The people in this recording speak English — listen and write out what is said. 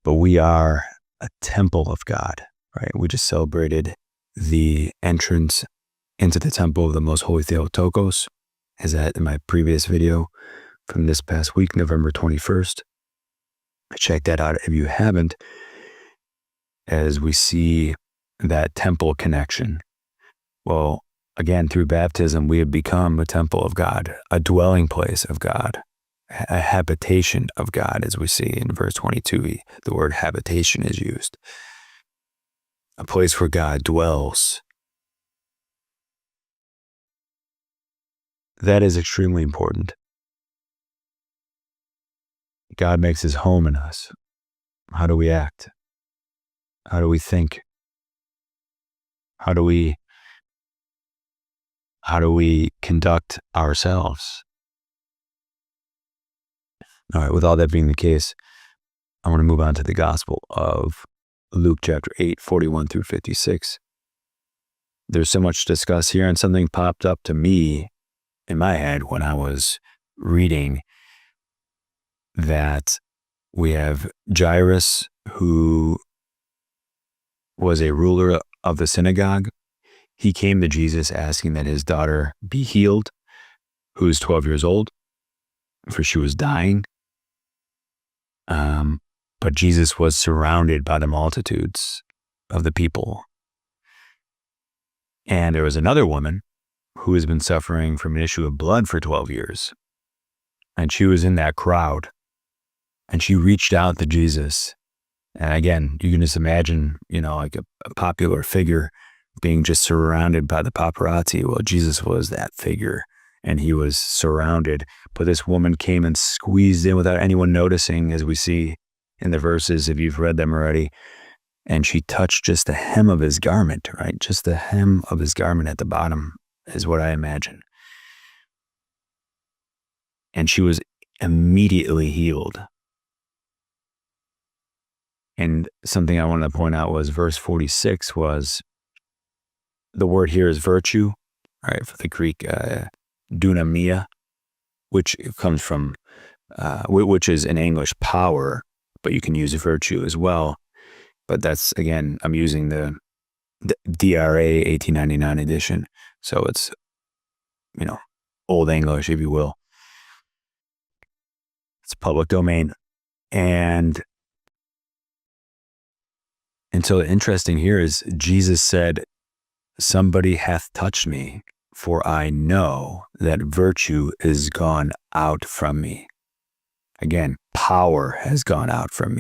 but we are a temple of God, right? We just celebrated the entrance into the temple of the Most Holy Theotokos, as that in my previous video from this past week, November 21st. Check that out if you haven't, as we see that temple connection. Well, again, through baptism, we have become a temple of God, a dwelling place of God, a habitation of God, as we see in verse 22. The word habitation is used. A place where God dwells. That is extremely important. God makes his home in us. How do we act? How do we think? How do we conduct ourselves? All right, with all that being the case, I want to move on to the Gospel of Luke chapter 8, 41 through 56. There's so much to discuss here, and something popped up to me in my head when I was reading that we have Jairus, who was a ruler of the synagogue. He came to Jesus asking that his daughter be healed, who is 12 years old, for she was dying. But Jesus was surrounded by the multitudes of the people. And there was another woman who has been suffering from an issue of blood for 12 years. And she was in that crowd. And she reached out to Jesus. And again, you can just imagine, like a popular figure being just surrounded by the paparazzi. Well, Jesus was that figure, and he was surrounded. But this woman came and squeezed in without anyone noticing, as we see in the verses, if you've read them already. And she touched just the hem of his garment, right? Just the hem of his garment at the bottom is what I imagine. And she was immediately healed. And something I wanted to point out was verse 46 was, the word here is virtue, right? For the Greek, dunamia, which comes from, which is in English power, but you can use virtue as well. But that's, again, I'm using the DRA 1899 edition. So it's, Old English, if you will. It's public domain. And so the interesting here is Jesus said, somebody hath touched me, for I know that virtue is gone out from me. Again, power has gone out from me.